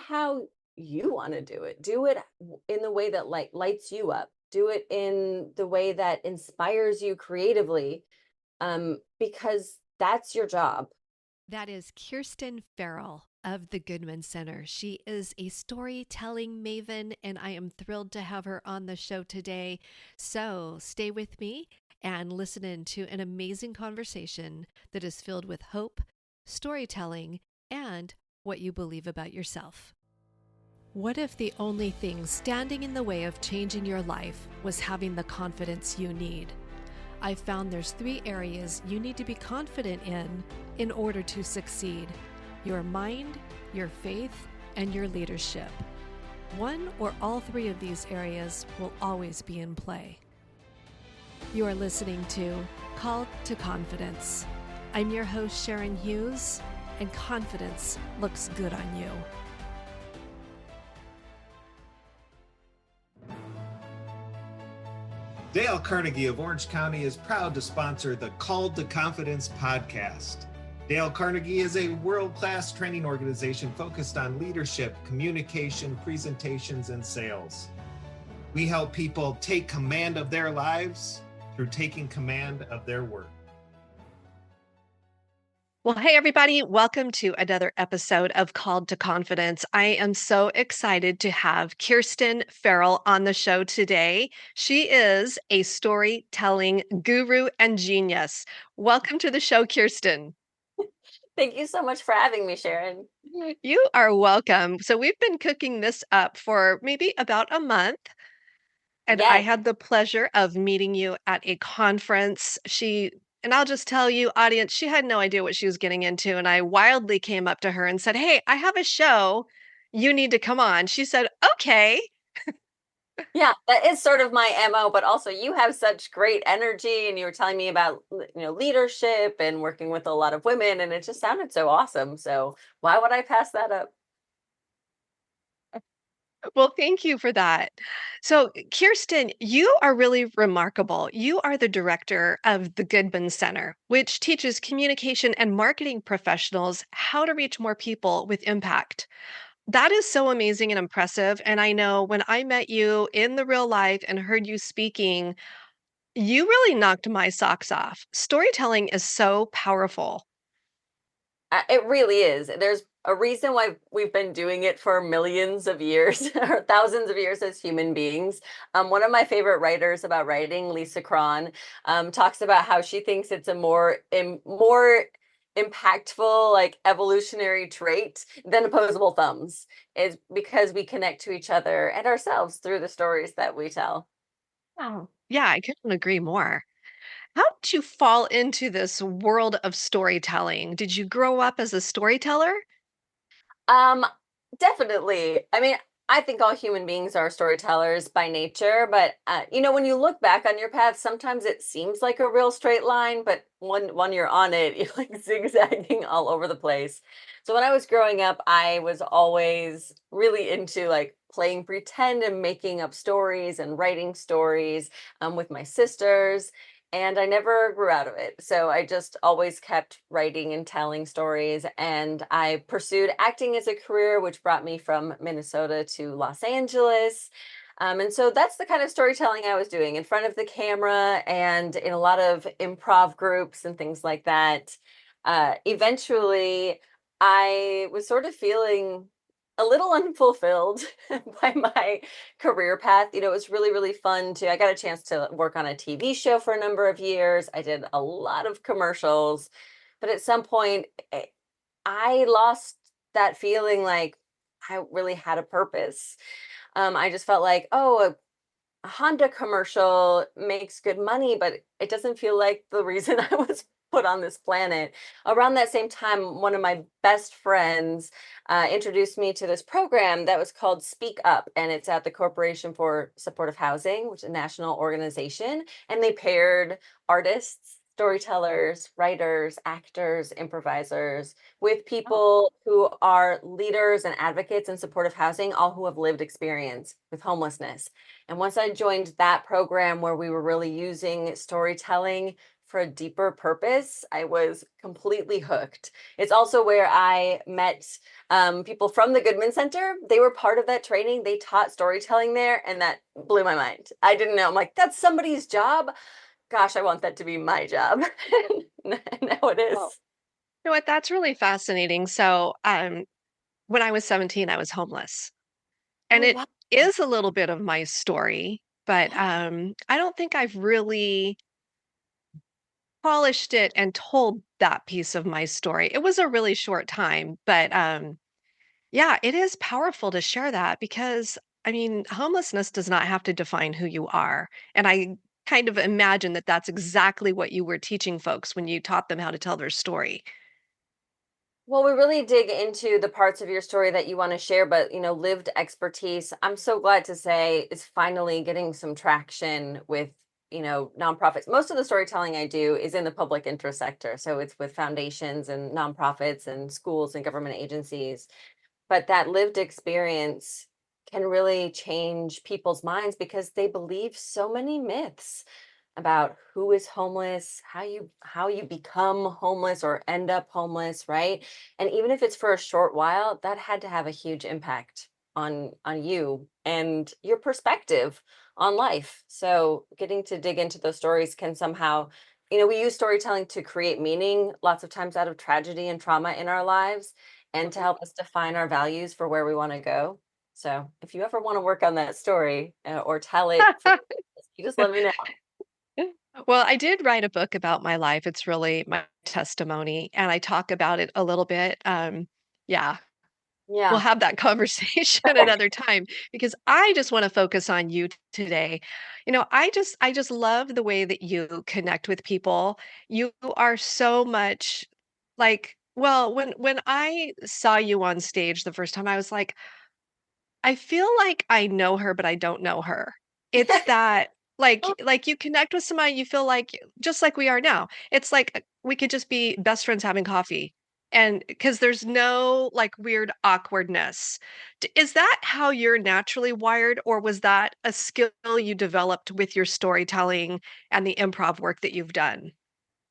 how you want to do it. Do it in the way that lights you up. Do it in the way that inspires you creatively, because that's your job. That is Kirsten Farrell of the Goodman Center. She is a storytelling maven, and I am thrilled to have her on the show today. So stay with me and listen in to an amazing conversation that is filled with hope, storytelling, and what you believe about yourself. What if the only thing standing in the way of changing your life was having the confidence you need? I've found there's 3 areas you need to be confident in order to succeed: your mind, your faith, and your leadership. One or all 3 of these areas will always be in play. You are listening to Called to Confidence. I'm your host, Sharon Hughes, and confidence looks good on you. Dale Carnegie of Orange County is proud to sponsor the Called to Confidence podcast. Dale Carnegie is a world-class training organization focused on leadership, communication, presentations, and sales. We help people take command of their lives through taking command of their work. Well, hey, everybody, welcome to another episode of Called to Confidence. I am so excited to have Kirsten Farrell on the show today. She is a storytelling guru and genius. Welcome to the show, Kirsten. Thank you so much for having me, Sharon. You are welcome. So, we've been cooking this up for maybe about a month. And I Yes. had the pleasure of meeting you at a conference. And I'll just tell you, audience, she had no idea what she was getting into. And I wildly came up to her and said, "Hey, I have a show. You need to come on." She said, "Okay." Yeah, that is sort of my MO, but also you have such great energy and you were telling me about, leadership and working with a lot of women and it just sounded so awesome. So, why would I pass that up? Well, thank you for that. So, Kirsten, you are really remarkable. You are the director of the Goodman Center, which teaches communication and marketing professionals how to reach more people with impact. That is so amazing and impressive. And I know when I met you in the real life and heard you speaking, you really knocked my socks off. Storytelling is so powerful. It really is. There's a reason why we've been doing it for millions of years or thousands of years as human beings. One of my favorite writers about writing, Lisa Cron, talks about how she thinks it's a more impactful, like evolutionary trait than opposable thumbs, is because we connect to each other and ourselves through the stories that we tell. Oh, yeah, I couldn't agree more. How did you fall into this world of storytelling? Did you grow up as a storyteller? Um, Definitely. I mean, I think all human beings are storytellers by nature, but when you look back on your path, sometimes it seems like a real straight line, but when you're on it, you're like zigzagging all over the place. So when I was growing up, I was always really into like playing pretend and making up stories and writing stories with my sisters. And I never grew out of it. So I just always kept writing and telling stories. And I pursued acting as a career, which brought me from Minnesota to Los Angeles. And so that's the kind of storytelling I was doing in front of the camera and in a lot of improv groups and things like that. Eventually, I was sort of feeling a little unfulfilled by my career path. It was really, really fun to, I got a chance to work on a TV show for a number of years. I did a lot of commercials, but at some point, I lost that feeling like I really had a purpose. I just felt like, oh, a Honda commercial makes good money, but it doesn't feel like the reason I was put on this planet. Around that same time, one of my best friends introduced me to this program that was called Speak Up, and it's at the Corporation for Supportive Housing, which is a national organization, and they paired artists, storytellers, writers, actors, improvisers with Oh, people who are leaders and advocates in supportive housing, all who have lived experience with homelessness. And once I joined that program where we were really using storytelling for a deeper purpose, I was completely hooked. It's also where I met people from the Goodman Center. They were part of that training. They taught storytelling there, and that blew my mind. I didn't know. I'm like, that's somebody's job. Gosh, I want that to be my job. Now it Well, is. you know what? That's really fascinating. So, when I was 17, I was homeless. And Oh, it wow. is a little bit of my story, but Yeah. I don't think I've really polished it and told that piece of my story. It was a really short time, but yeah, it is powerful to share that because I mean, homelessness does not have to define who you are. And I kind of imagine that that's exactly what you were teaching folks when you taught them how to tell their story. Well, we really dig into the parts of your story that you want to share, but lived expertise. I'm so glad to say is finally getting some traction with, nonprofits. Most of the storytelling I do is in the public interest sector. So it's with foundations and nonprofits and schools and government agencies. But that lived experience can really change people's minds because they believe so many myths about who is homeless, how you become homeless or end up homeless, right? And even if it's for a short while, that had to have a huge impact on you and your perspective on life. So getting to dig into those stories can somehow, we use storytelling to create meaning lots of times out of tragedy and trauma in our lives and to Mhm. help us define our values for where we want to go. So if you ever want to work on that story or tell it for you just let me know. Well, I did write a book about my life. It's really my testimony, and I talk about it a little bit. Yeah, we'll Yeah. have that conversation another time because I just want to focus on you today. You know, I just love the way that you connect with people. You are so much like, well, when I saw you on stage the first time, I was like, I feel like I know her, but I don't know her. It's that like you connect with somebody, you feel like just like we are now. It's like we could just be best friends having coffee. And because there's no like weird awkwardness. Is that how you're naturally wired, or was that a skill you developed with your storytelling and the improv work that you've done?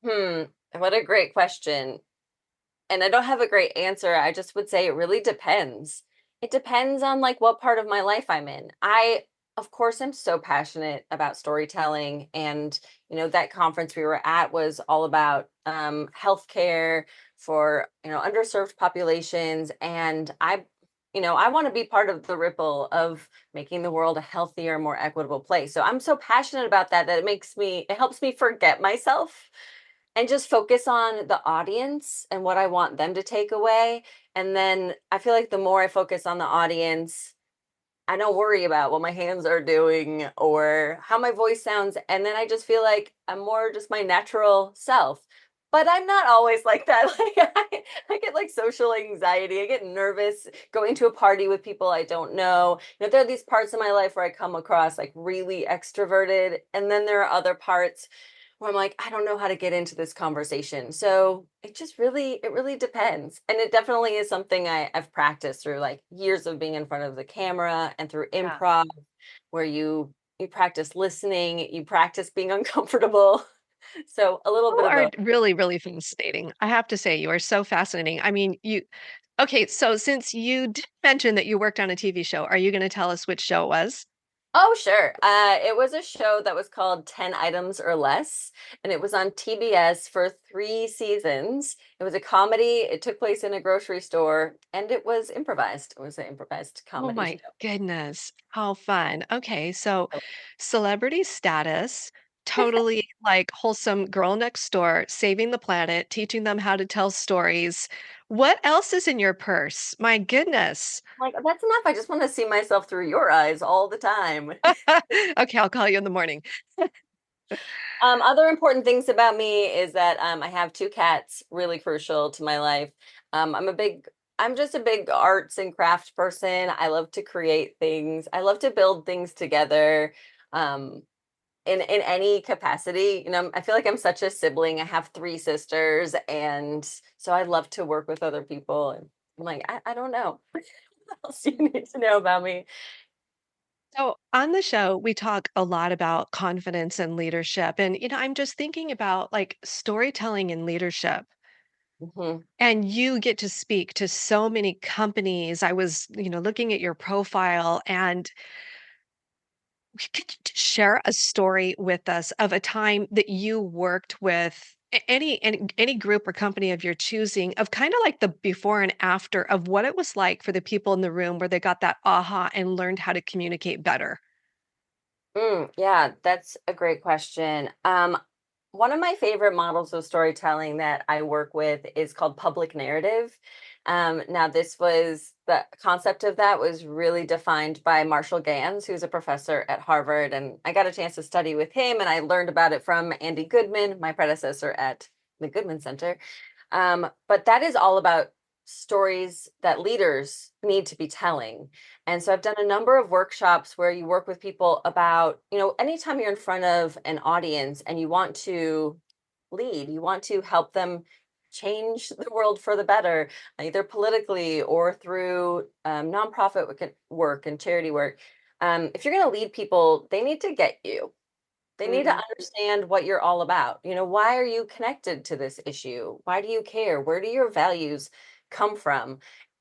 Hmm, what a great question. And I don't have a great answer. I just would say it really depends. It depends on like what part of my life I'm in. I of course am so passionate about storytelling and that conference we were at was all about healthcare for underserved populations and I want to be part of the ripple of making the world a healthier, more equitable place. So I'm so passionate about that that it helps me forget myself and just focus on the audience and what I want them to take away. And then I feel like the more I focus on the audience, I don't worry about what my hands are doing or how my voice sounds. And then I just feel like I'm more just my natural self. But I'm not always like that. Like I get like social anxiety. I get nervous going to a party with people I don't know. There are these parts of my life where I come across like really extroverted, and then there are other parts where I'm like, I don't know how to get into this conversation. So it really depends. And it definitely is something I've practiced through like years of being in front of the camera and through Yeah. improv, where you practice listening, you practice being uncomfortable. So a little You bit of are both. really, really fascinating. I have to say, you are so fascinating. I mean, okay, so since you did mention that you worked on a TV show, are you gonna tell us which show it was? Oh, sure. It was a show that was called 10 Items or Less, and it was on TBS for 3 seasons. It was a comedy. It took place in a grocery store, and it was improvised. It was an improvised Oh comedy my show. goodness, how fun. Okay, so celebrity status, totally like wholesome girl next door, saving the planet, teaching them how to tell stories. What else is in your purse? My goodness. Like, that's enough. I just want to see myself through your eyes all the time. Okay, I'll call you in the morning. Other important things about me is that I have 2 cats, really crucial to my life. I'm just a big arts and craft person. I love to create things. I love to build things together. Um, in any capacity. I feel like I'm such a sibling. I have 3 sisters, and so I love to work with other people. And I'm like, I don't know. What else do you need to know about me? So on the show, we talk a lot about confidence and leadership. And, I'm just thinking about like storytelling and leadership. Mhm. And you get to speak to so many companies. I was, looking at your profile and could you just share a story with us of a time that you worked with any group or company of your choosing of kind of like the before and after of what it was like for the people in the room where they got that aha and learned how to communicate better? Yeah, that's a great question. One of my favorite models of storytelling that I work with is called public narrative. Now, this was the concept of that was really defined by Marshall Gans, who's a professor at Harvard. And I got a chance to study with him, and I learned about it from Andy Goodman, my predecessor at the Goodman Center. But that is all about stories that leaders need to be telling. And so I've done a number of workshops where you work with people about, anytime you're in front of an audience and you want to lead, you want to help them change the world for the better, either politically or through nonprofit work and charity work. If you're going to lead people, they need to get you. They need to Mm. understand what you're all about. Why are you connected to this issue? Why do you care? Where do your values come from?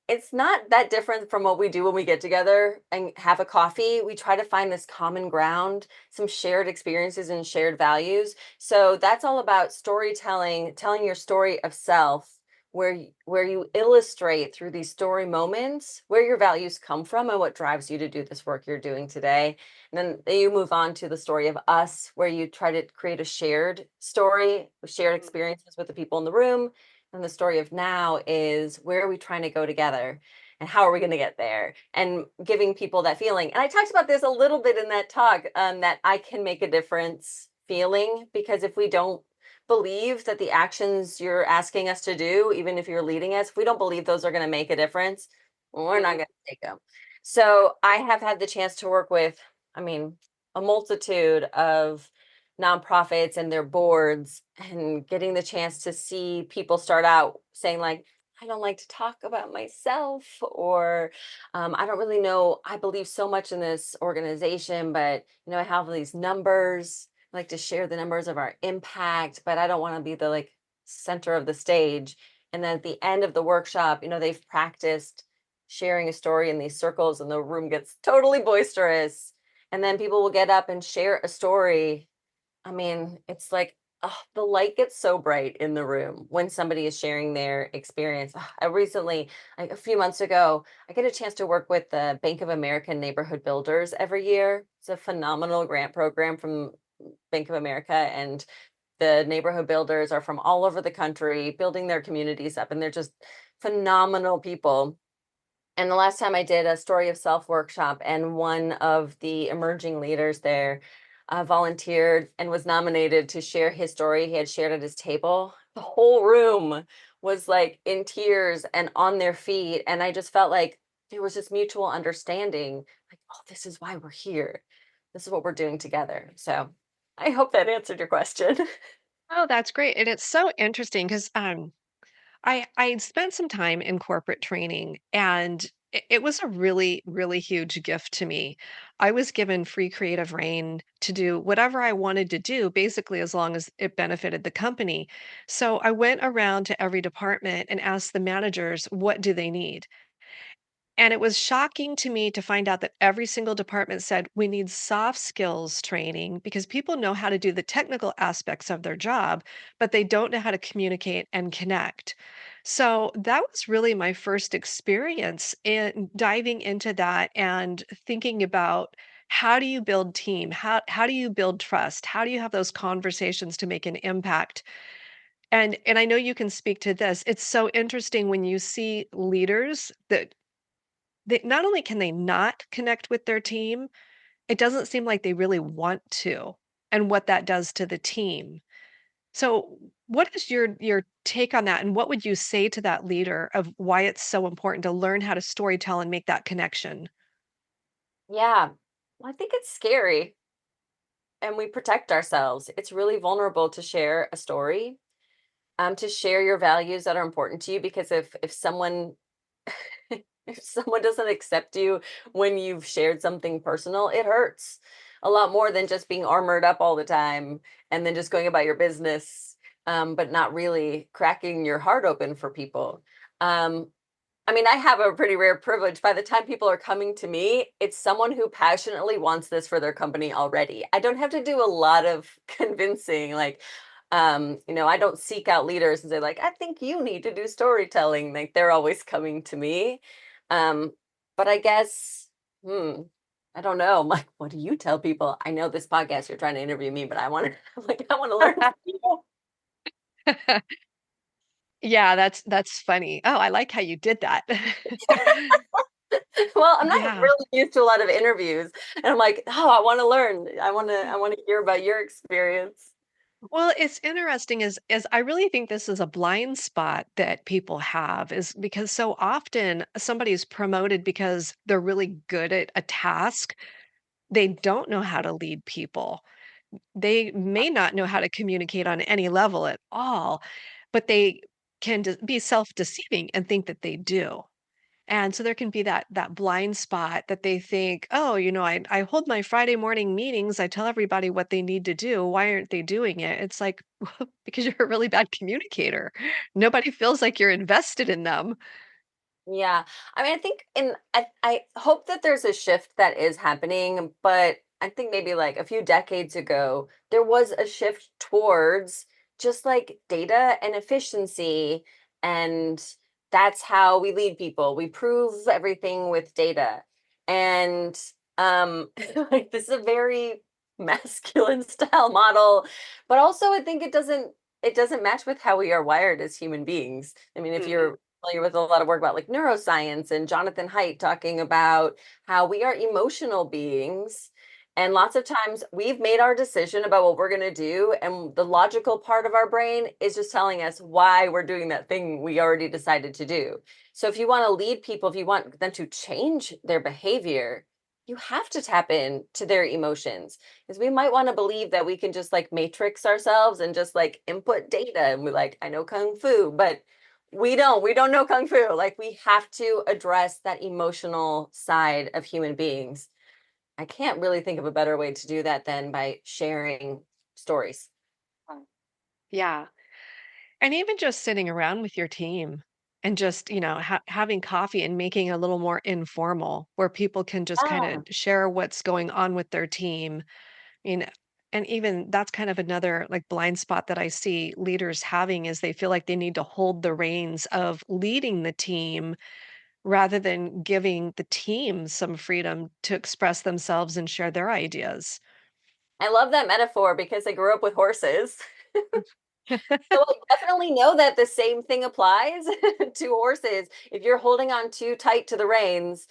It's not that different from what we do when we get together and have a coffee. We try to find this common ground, some shared experiences and shared values. So that's all about storytelling, telling your story of self, where you illustrate through these story moments where your values come from and what drives you to do this work you're doing today. And then you move on to the story of us, where you try to create a shared story, shared experiences with the people in the room. And the story of now is, where are we trying to go together? And how are we going to get there? And giving people that feeling. And I talked about this a little bit in that talk, that I can make a difference feeling, because if we don't believe that the actions you're asking us to do, even if you're leading us, if we don't believe those are going to make a difference, we're not Mhm. going to take them. So I have had the chance to work with, I mean, a multitude of nonprofits and their boards, and getting the chance to see people start out saying, like, I don't like to talk about myself, or I don't really know. I believe so much in this organization, but I have these numbers. I like to share the numbers of our impact, but I don't want to be the like center of the stage. And then at the end of the workshop, they've practiced sharing a story in these circles, and the room gets totally boisterous, and then people will get up and share a story. I mean, it's like, oh, the light gets so bright in the room when somebody is sharing their experience. I recently, like a few months ago, I get a chance to work with the Bank of America Neighborhood Builders every year. It's a phenomenal grant program from Bank of America, and the neighborhood builders are from all over the country building their communities up, and they're just phenomenal people. And the last time I did a story of self workshop, and one of the emerging leaders there volunteered and was nominated to share his story he had shared at his table. The whole room was like in tears and on their feet. And I just felt like there was this mutual understanding, like, oh, this is why we're here. This is what we're doing together. So I hope that answered your question. Oh, that's great. And it's so interesting because I spent some time in corporate training and it was a really, really huge gift to me. I was given free creative reign to do whatever I wanted to do, basically, as long as it benefited the company. So I went around to every department and asked the managers, what do they need? And it was shocking to me to find out that every single department said, we need soft skills training because people know how to do the technical aspects of their job, but they don't know how to communicate and connect. So that was really my first experience in diving into that and thinking about how do you build team? How do you build trust? How do you have those conversations to make an impact? And I know you can speak to this. It's so interesting when you see leaders that they not only can they not connect with their team, it doesn't seem like they really want to, and what that does to the team. So, what is your take on that, and what would you say to that leader of why it's so important to learn how to storytell and make that connection? Yeah. Well, I think it's scary, and we protect ourselves. It's really vulnerable to share a story, to share your values that are important to you, because if someone If someone doesn't accept you when you've shared something personal, it hurts a lot more than just being armored up all the time and then just going about your business, but not really cracking your heart open for people. Um, I mean, I have a pretty rare privilege. By the time people are coming to me, it's someone who passionately wants this for their company already. I don't have to do a lot of convincing. Like, I don't seek out leaders and say, like, I think you need to do storytelling. Like, they're always coming to me. Um, but I guess, hmm, I don't know. I'm like, what do you tell people? I know this podcast, you're trying to interview me, but I want to, like, I want to learn from you. Yeah, that's funny. Oh, I like how you did that. Well, I'm not Yeah. really used to a lot of interviews, and I'm like, oh, I want to learn. I want to hear about your experience. Well, it's interesting is I really think this is a blind spot that people have is because so often somebody's promoted because they're really good at a task. They don't know how to lead people. They may not know how to communicate on any level at all, but they can be self-deceiving and think that they do. And so there can be that blind spot that they think, "Oh, I hold my Friday morning meetings, I tell everybody what they need to do. Why aren't they doing it?" It's like, because you're a really bad communicator. Nobody feels like you're invested in them. Yeah. I mean, I think I hope that there's a shift that is happening, but I think maybe like a few decades ago, there was a shift towards just like data and efficiency, and that's how we lead people. We prove everything with data. And like this is a very masculine style model, but also I think it doesn't match with how we are wired as human beings. I mean, if Mhm. you're familiar with a lot of work about like neuroscience and Jonathan Haidt talking about how we are emotional beings. And lots of times we've made our decision about what we're going to do. And the logical part of our brain is just telling us why we're doing that thing we already decided to do. So if you want to lead people, if you want them to change their behavior, you have to tap into their emotions because we might want to believe that we can just like matrix ourselves and just like input data and we like, I know Kung Fu, but we don't know kung fu. Like we have to address that emotional side of human beings. I can't really think of a better way to do that than by sharing stories. Yeah. And even just sitting around with your team and just, having coffee and making it a little more informal where people can just kind of Ah, share what's going on with their team. You know, and even that's kind of another like blind spot that I see leaders having is they feel like they need to hold the reins of leading the team rather than giving the team some freedom to express themselves and share their ideas. I love that metaphor because I grew up with horses. So I definitely know that the same thing applies to horses. If you're holding on too tight to the reins,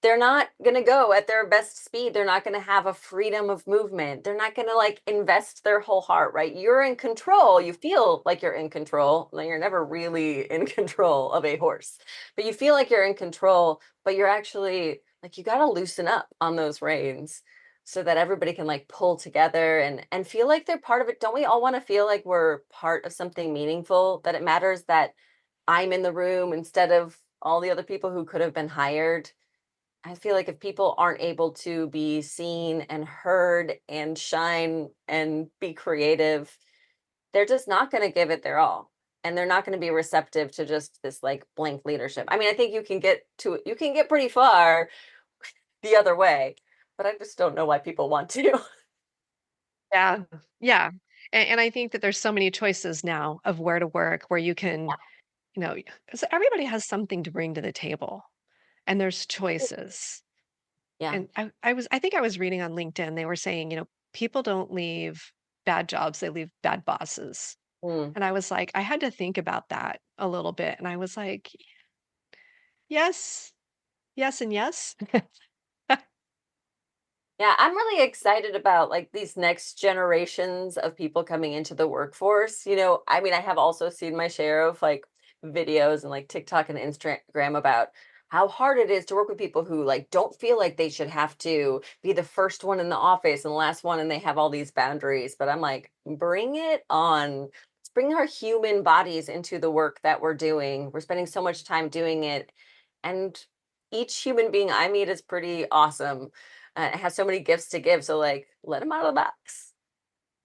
they're not going to go at their best speed. They're not going to have a freedom of movement. They're not going to like invest their whole heart, right? You're in control. You feel like you're in control. Now, you're never really in control of a horse, but you feel like you're in control, but you're actually like, you got to loosen up on those reins so that everybody can like pull together and feel like they're part of it. Don't we all want to feel like we're part of something meaningful, that it matters that I'm in the room instead of all the other people who could have been hired? I feel like if people aren't able to be seen and heard and shine and be creative, they're just not going to give it their all. And they're not going to be receptive to just this like blank leadership. I mean, I think you can get pretty far the other way, but I just don't know why people want to. Yeah. Yeah. And I think that there's so many choices now of where to work, where you can, you know, so everybody has something to bring to the table and there's choices. Yeah. And I think I was reading on LinkedIn, they were saying, people don't leave bad jobs, they leave bad bosses. Mm. And I was like, I had to think about that a little bit. And I was like, yes, yes, and yes. Yeah, I'm really excited about like these next generations of people coming into the workforce. I mean, I have also seen my share of like videos and like TikTok and Instagram about how hard it is to work with people who like don't feel like they should have to be the first one in the office and the last one and they have all these boundaries. But I'm like, bring it on. Let's bring our human bodies into the work that we're doing. We're spending so much time doing it. And each human being I meet is pretty awesome. It has so many gifts to give. So like, let them out of the box.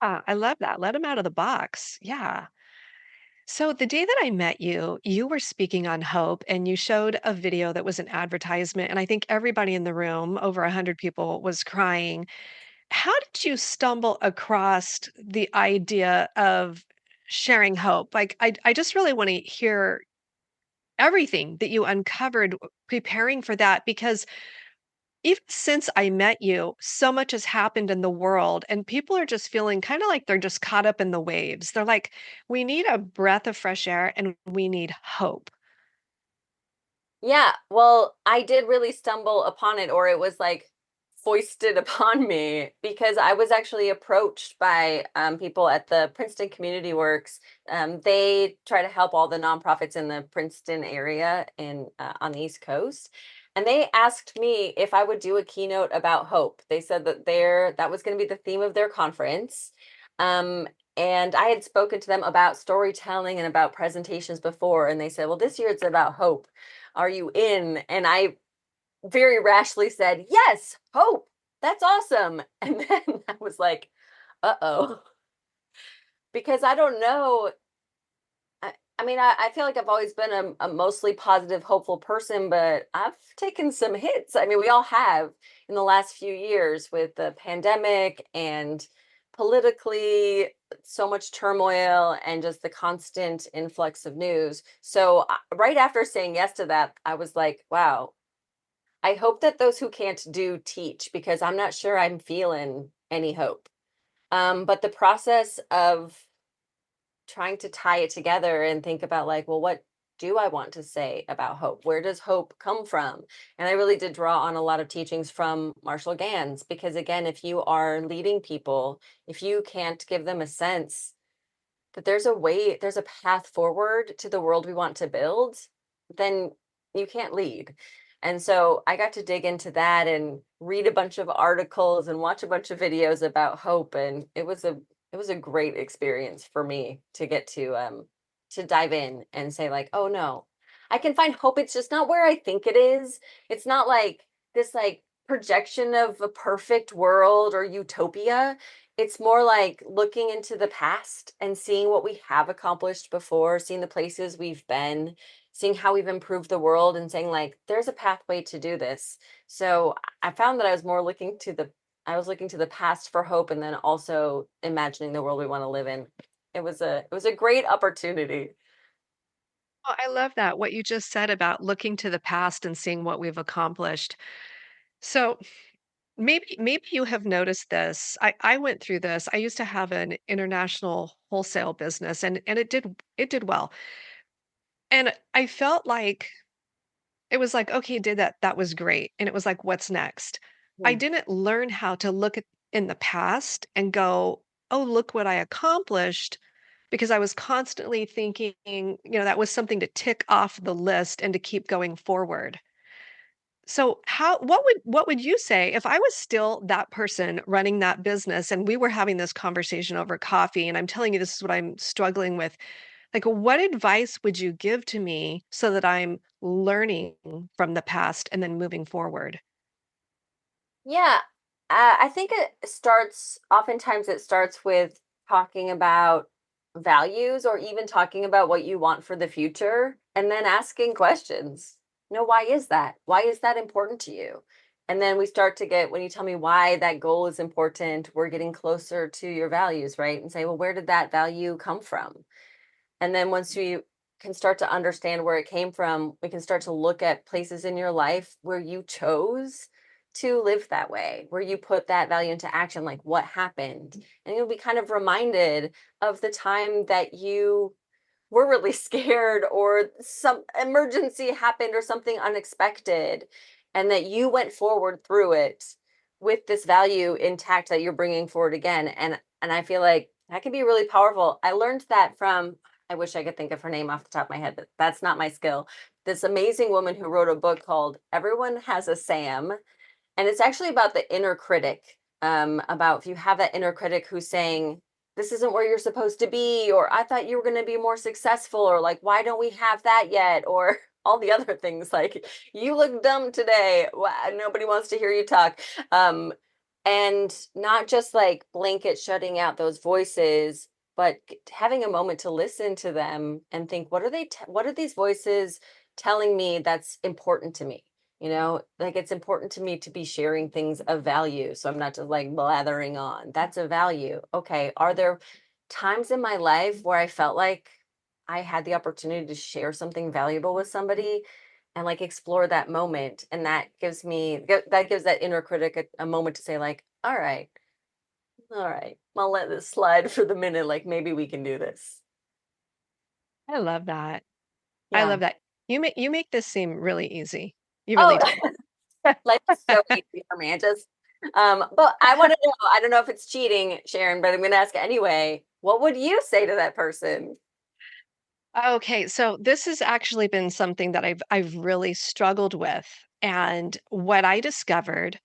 I love that. Let them out of the box. Yeah. So the day that I met you, you were speaking on hope and you showed a video that was an advertisement. And I think everybody in the room, over 100 people, was crying. How did you stumble across the idea of sharing hope? Like, I just really want to hear everything that you uncovered preparing for that because even since I met you, so much has happened in the world, and people are just feeling kind of like they're just caught up in the waves. They're like, we need a breath of fresh air and we need hope. Yeah, well, I did really stumble upon it, or it was like foisted upon me because I was actually approached by people at the Princeton Community Works. They try to help all the nonprofits in the Princeton area in on the East Coast, and they asked me if I would do a keynote about hope. They said that that was going to be the theme of their conference. Um, and I had spoken to them about storytelling and about presentations before, and they said, "Well, this year it's about hope. Are you in?" And I very rashly said, "Yes, hope. That's awesome." And then I was like, "Uh-oh." Because I don't know. I mean, I feel like I've always been a mostly positive, hopeful person, but I've taken some hits. I mean, we all have in the last few years with the pandemic and politically so much turmoil and just the constant influx of news. So, right after saying yes to that, I was like, wow, I hope that those who can't do teach because I'm not sure I'm feeling any hope. But the process of trying to tie it together and think about like, well, what do I want to say about hope? Where does hope come from? And I really did draw on a lot of teachings from Marshall Gans because again, if you are leading people, if you can't give them a sense that there's a way, there's a path forward to the world we want to build, then you can't lead. And so I got to dig into that and read a bunch of articles and watch a bunch of videos about hope. And it was a great experience for me to dive in and say, like, oh no, I can find hope. It's just not where I think it is. It's not like this like projection of a perfect world or utopia. It's more like looking into the past and seeing what we have accomplished before, seeing the places we've been, seeing how we've improved the world and saying like there's a pathway to do this. So I found that I was looking to the past for hope and then also imagining the world we want to live in. It was a great opportunity. Oh, I love that. What you just said about looking to the past and seeing what we've accomplished. So maybe you have noticed this. I went through this. I used to have an international wholesale business and it did well. And I felt like it was like, okay, did that. That was great. And it was like, what's next? I Hmm. didn't learn how to look at in the past and go, oh, look what I accomplished because I was constantly thinking, that was something to tick off the list and to keep going forward. So what would you say if I was still that person running that business and we were having this conversation over coffee and I'm telling you this is what I'm struggling with? Like what advice would you give to me so that I'm learning from the past and then moving forward? Yeah, I think oftentimes it starts with talking about values or even talking about what you want for the future and then asking questions. Why is that? Why is that important to you? And then we start to get, when you tell me why that goal is important, we're getting closer to your values, right? And say, well, where did that value come from? And then once we can start to understand where it came from, we can start to look at places in your life where you chose to live that way, where you put that value into action, like what happened. And you'll be kind of reminded of the time that you were really scared or some emergency happened or something unexpected and that you went forward through it with this value intact that you're bringing forward again. And I feel like that can be really powerful. I learned that from, I wish I could think of her name off the top of my head, but that's not my skill. This amazing woman who wrote a book called Everyone Has a Sam, and it's actually about the inner critic. About if you have that inner critic who's saying, this isn't where you're supposed to be, or I thought you were going to be more successful, or like, why don't we have that yet? Or all the other things like you look dumb today. Nobody wants to hear you talk. Um, and not just like blanket shutting out those voices, but having a moment to listen to them and think, what are what are these voices telling me that's important to me? Like it's important to me to be sharing things of value. So I'm not just like blathering on. That's a value. Okay. Are there times in my life where I felt like I had the opportunity to share something valuable with somebody and like explore that moment? And that gives that inner critic a moment to say, like, all right, I'll let this slide for the minute. Like maybe we can do this. I love that. I Yeah. love that. You make this seem really easy. You Oh, really do. life is so easy for me. But I want to know, I don't know if it's cheating, Sharon, but I'm going to ask anyway. What would you say to that person? Okay, so this has actually been something that I've really struggled with. And what I discovered,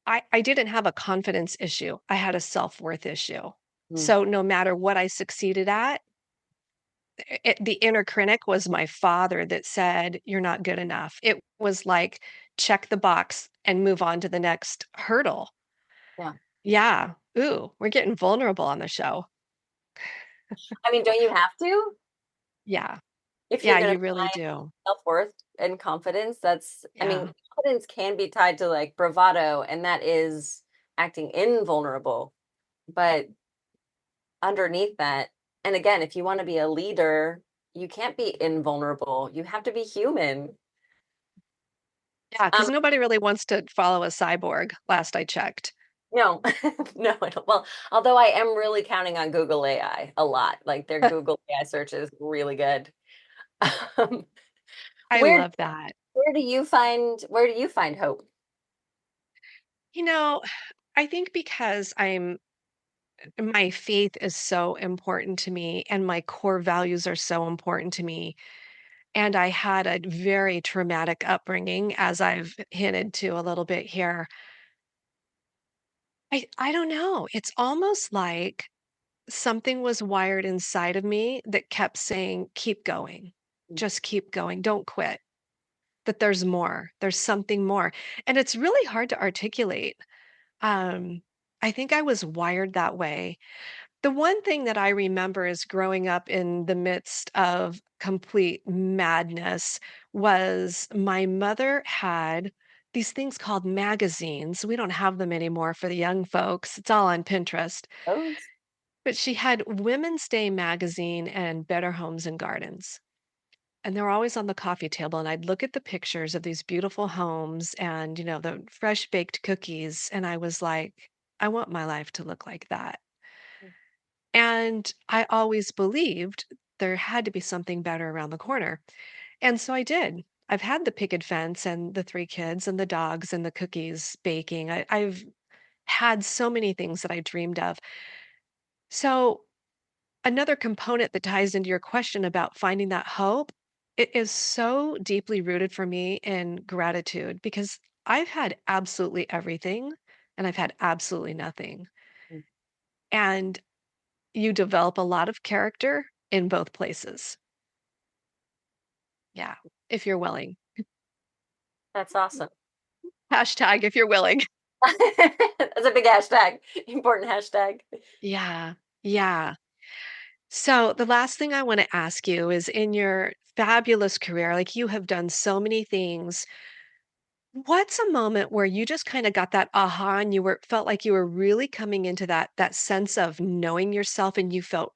I didn't have a confidence issue. I had a self-worth issue. Mm, So no matter what I succeeded at, the inner critic was my father that said, "You're not good enough." It was like, check the box and move on to the next hurdle. yeah. Yeah. Ooh, we're getting vulnerable on the show. I mean, don't you have to? Yeah. If you're Yeah, going you to really find do. self-worth and confidence, I mean, Yeah. confidence can be tied to like bravado, and that is acting invulnerable. But underneath that, and again, if you want to be a leader, you can't be invulnerable. You have to be human. Yeah, Um, because nobody really wants to follow a cyborg, last I checked. no, no, I don't. Well, although I am really counting on Google AI a lot. Like their Google AI search is really good. Um, I where love that. where do you find hope? You know, I think because my faith is so important to me and my core values are so important to me. And I had a very traumatic upbringing, as I've hinted to a little bit here. I don't know. It's almost like something was wired inside of me that kept saying, keep going, just keep going, don't quit, that there's more, there's something more. And it's really hard to articulate. Um, I think I was wired that way. The one thing that I remember is growing up in the midst of complete madness was my mother had these things called magazines. We don't have them anymore for the young folks. It's all on Pinterest. Those? But she had Women's Day magazine and Better Homes and Gardens. And they were always on the coffee table. And I'd look at the pictures of these beautiful homes and, the fresh baked cookies. And I was like, I want my life to look like that. And I always believed there had to be something better around the corner. And so I did. I've had the picket fence and the three kids and the dogs and the cookies baking. I've had so many things that I dreamed of. So, another component that ties into your question about finding that hope, it is so deeply rooted for me in gratitude because I've had absolutely everything and I've had absolutely nothing. Mm, And you develop a lot of character in both places. Yeah, if you're willing. that's awesome. Hashtag if you're willing. That's a big hashtag. Important hashtag. Yeah, yeah. So the last thing I want to ask you is in your fabulous career, like you have done so many things. What's a moment where you just kind of got that aha and you were felt like you were really coming into that sense of knowing yourself and you felt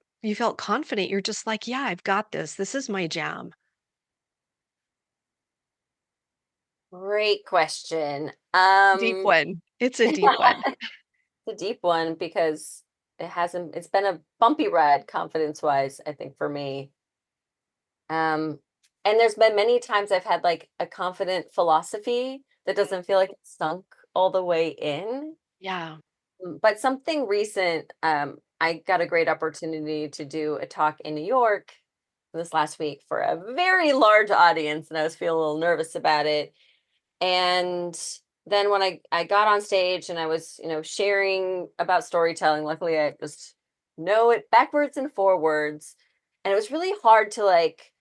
confident. You're just like, yeah, I've got this. This is my jam. Great question. Deep one. It's a deep one. It's a deep one because it's been a bumpy ride confidence wise, I think for me. Um, and there's been many times I've had like a confident philosophy that doesn't feel like it's sunk all the way in. Yeah. But something recent, I got a great opportunity to do a talk in New York this last week for a very large audience, and I was feeling a little nervous about it. And then when I got on stage and I was, sharing about storytelling, luckily I just know it backwards and forwards. And it was really hard to like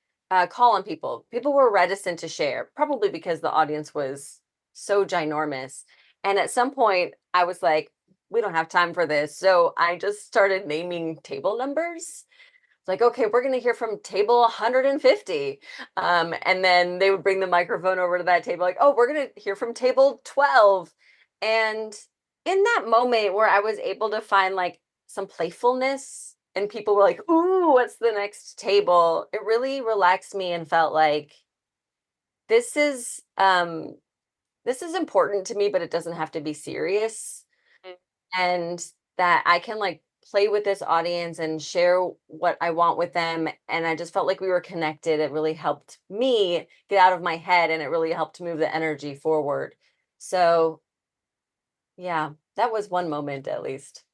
call on people. People were reticent to share, probably because the audience was so ginormous. And at some point, I was like, we don't have time for this. So I just started naming table numbers. It's like, okay, we're going to hear from table 150. And then they would bring the microphone over to that table, like, oh, we're going to hear from table 12. And in that moment where I was able to find like some playfulness and people were like, ooh, what's the next table? It really relaxed me and felt like this is um this is important to me, but it doesn't have to be serious. And that I can like play with this audience and share what I want with them. And I just felt like we were connected. It really helped me get out of my head and it really helped move the energy forward. So, yeah, that was one moment at least.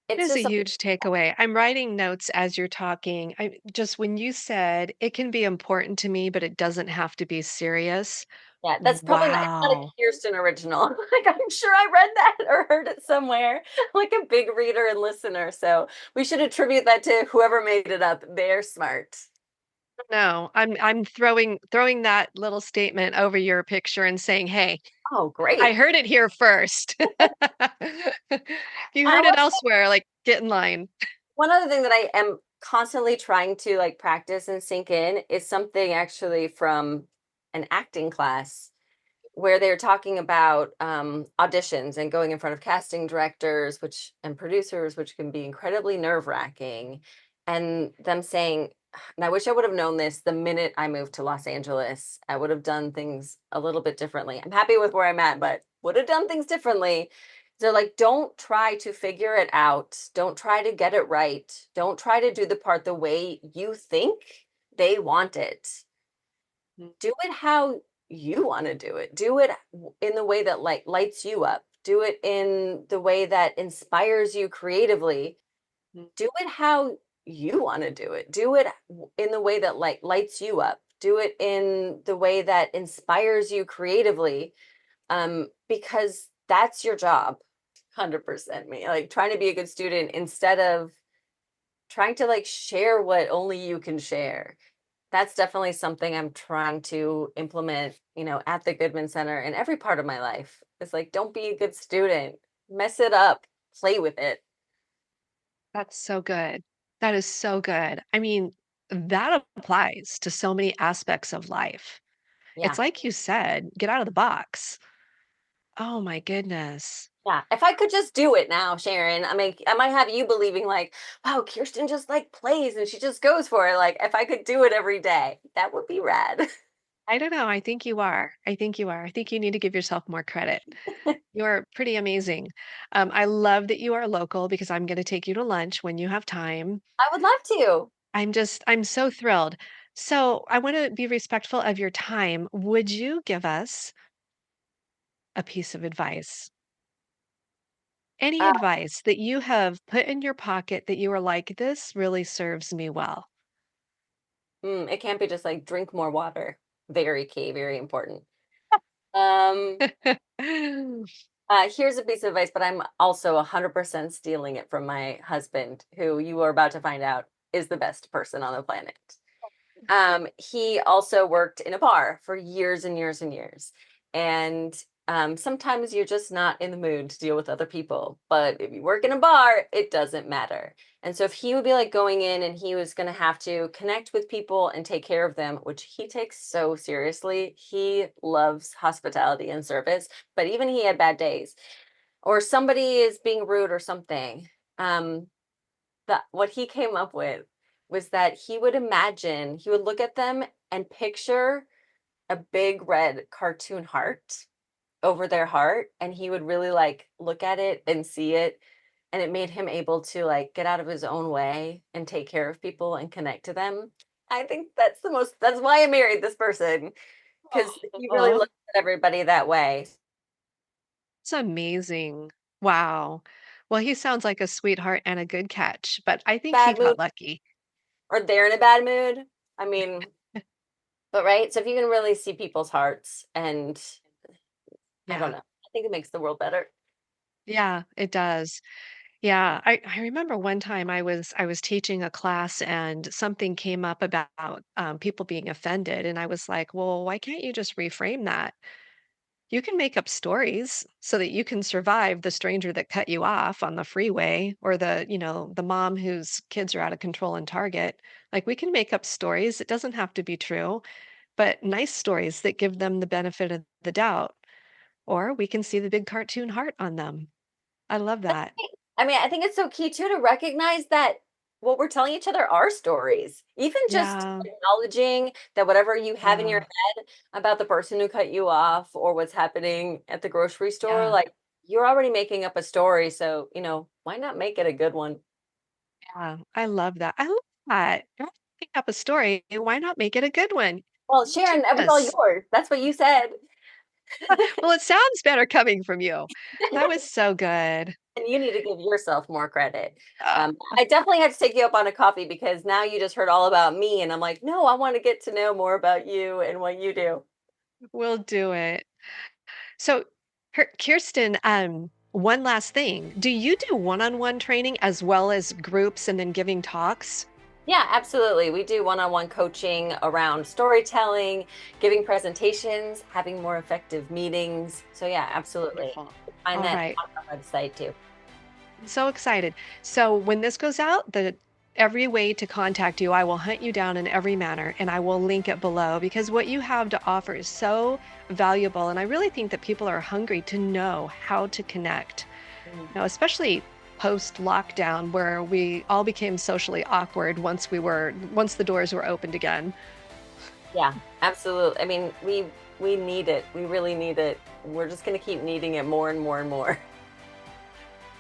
It It's is a just something, huge takeaway. I'm writing notes as you're talking. I just when you said it can be important to me, but it doesn't have to be serious. yeah, that's probably not, it's not a Wow. Kirsten original. Like, I'm sure I read that or heard it somewhere, like a big reader and listener. So we should attribute that to whoever made it up. They're smart. No, I'm throwing that little statement over your picture and saying, "Hey, Oh, I great. heard it here first." If you I heard it will. elsewhere, like, get in line. One other thing that I am constantly trying to like practice and sink in is something actually from an acting class where they're talking about auditions and going in front of casting directors, which and producers, which can be incredibly nerve wracking, and them saying, and I wish I would have known this the minute I moved to Los Angeles. I would have done things a little bit differently. I'm happy with where I'm at, but would have done things differently. They're like, don't try to figure it out. Don't try to get it right. Don't try to do the part the way you think they want it. Do it how you want to do it. Do it in the way that like lights you up. Do it in the way that inspires you creatively. Do it how you want to do it. Do it in the way that like lights you up. Do it in the way that inspires you creatively. Because that's your job. 100% me. Like trying to be a good student instead of trying to like share what only you can share. That's definitely something I'm trying to implement, at the Goodman Center in every part of my life. It's like, don't be a good student, mess it up, play with it. That's so good. That is so good. I mean, that applies to so many aspects of life. Yeah. It's like you said, get out of the box. Oh my goodness. Yeah. If I could just do it now, Sharon, I mean, I might have you believing like, wow, Kirsten just like plays and she just goes for it. Like, if I could do it every day, that would be rad. I don't know. I think you are. I think you are. I think you need to give yourself more credit. You're pretty amazing. I love that you are local because I'm going to take you to lunch when you have time. I would love to. I'm so thrilled. So I want to be respectful of your time. Would you give us a piece of advice? Any Uh, advice that you have put in your pocket that you were like, this really serves me well? it can't be just like drink more water. Very key, very important. Um, Here's a piece of advice, but I'm also 100% stealing it from my husband, who you are about to find out is the best person on the planet. He also worked in a bar for years and years and years. And sometimes you're just not in the mood to deal with other people. But if you work in a bar, it doesn't matter. And so if he would be like going in and he was going to have to connect with people and take care of them, which he takes so seriously, he loves hospitality and service, but even he had bad days or somebody is being rude or something. Um, that what he came up with was that he would look at them and picture a big red cartoon heart over their heart, and he would really like look at it and see it, and it made him able to like get out of his own way and take care of people and connect to them. I think that's why I married this person, because he really Oh, looks at everybody that way. it's amazing. Wow. Well, he sounds like a sweetheart and a good catch, but I think he Bad mood got lucky. or they're in a bad mood. I mean, but right? So if you can really see people's hearts and I don't Yeah. know. I think it makes the world better. Yeah, it does. Yeah, I remember one time I was teaching a class and something came up about people being offended, and I was like, "Well, why can't you just reframe that? You can make up stories so that you can survive the stranger that cut you off on the freeway or the mom whose kids are out of control in Target. Like we can make up stories. It doesn't have to be true, but nice stories that give them the benefit of the doubt. Or we can see the big cartoon heart on them. I love that. I mean, I think it's so key too to recognize that what we're telling each other are stories. Even just Yeah. acknowledging that whatever you have in your Yeah. head about the person who cut you off or what's happening at the grocery store, Yeah. like you're already making up a story. So, why not make it a good one? Yeah. I love that. I love that. Don't pick up a story. Why not make it a good one? Well, Sharon, that was all Genius. yours. That's what you said. Well, it sounds better coming from you. That was so good. And you need to give yourself more credit. Uh, I definitely had to take you up on a coffee because now you just heard all about me, and I'm like, no, I want to get to know more about you and what you do. we'll do it. So, Kirsten, one last thing. Do you do one-on-one training as well as groups and then giving talks? Yeah, absolutely. We do one-on-one coaching around storytelling, giving presentations, having more effective meetings. So yeah, absolutely. Wonderful. Find All that right. on our website too. I'm so excited. So when this goes out, the every way to contact you, I will hunt you down in every manner and I will link it below because what you have to offer is so valuable. And I really think that people are hungry to know how to connect. Mm. Now, especially post lockdown where we all became socially awkward once the doors were opened again. Yeah, absolutely. I mean, we need it. We really need it. We're just going to keep needing it more and more and more.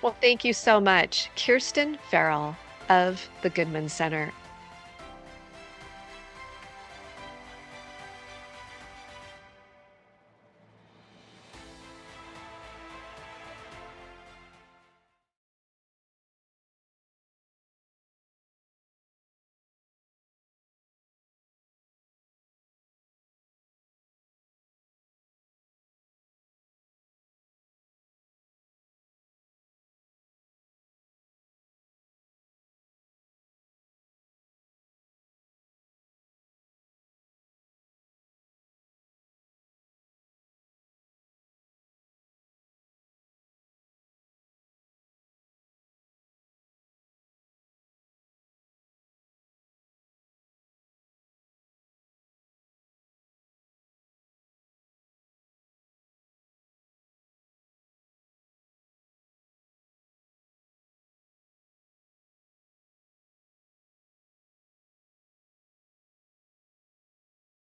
Well, thank you so much, Kirsten Farrell of the Goodman Center.